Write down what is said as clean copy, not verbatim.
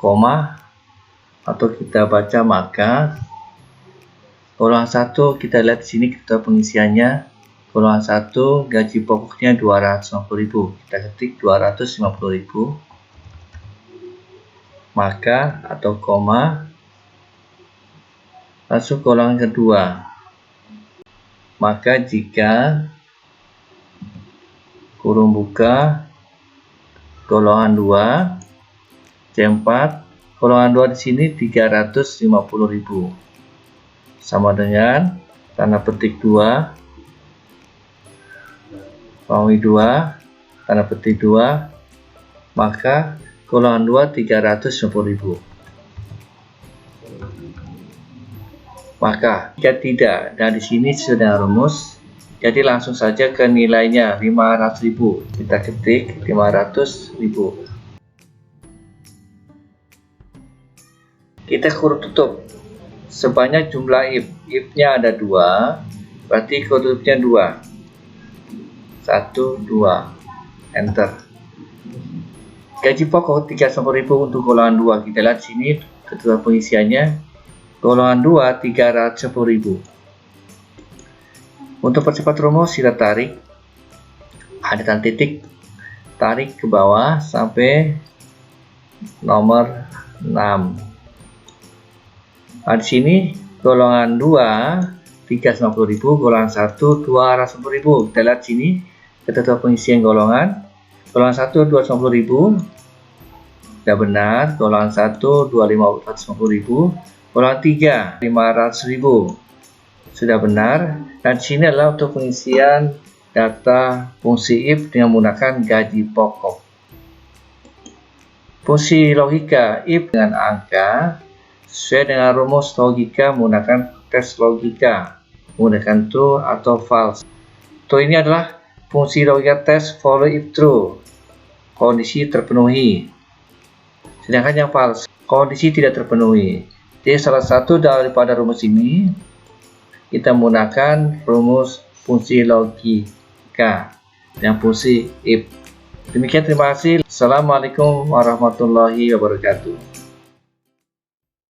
koma, atau kita baca maka. Golongan 1 kita lihat di sini ketentuan pengisiannya. Golongan 1 gaji pokoknya 250.000. Kita ketik 250.000. Maka atau koma. Langsung golongan kedua. Maka jika kurung buka golongan 2 C4, golongan 2 di sini 350.000. Sama dengan tanda petik 2 Pamwi 2 tanda petik 2, maka golongan 2 350.000. Maka jika tidak, dan di sini sudah rumus, jadi langsung saja ke nilainya 500.000. Kita ketik 500.000. Kita kurung tutup sebanyak jumlah if-nya ada 2, berarti kurung tutupnya 2. 1, 2, enter. Gaji pokok 350.000 untuk golongan 2. Kita lihat sini ketentuan pengisiannya. Golongan 2 310.000. Untuk percepat rumus kita tarik, ada tanda titik, tarik ke bawah sampai nomor 6. Nah, di sini golongan 2 350.000, golongan 1 210.000. Kita lihat sini ketentuan pengisian golongan. Golongan 1 250.000 sudah benar, golongan 1 250.000, golongan 3 500.000 sudah benar. Dan di sini adalah untuk pengisian data fungsi if dengan menggunakan gaji pokok. Fungsi logika if dengan angka sesuai dengan rumus logika menggunakan tes logika menggunakan true atau false. True ini adalah fungsi logika tes follow if true, kondisi terpenuhi. Sedangkan yang false, kondisi tidak terpenuhi. Jadi salah satu daripada rumus ini kita menggunakan rumus fungsi logika dan fungsi if. Demikian, terima kasih. Assalamualaikum warahmatullahi wabarakatuh.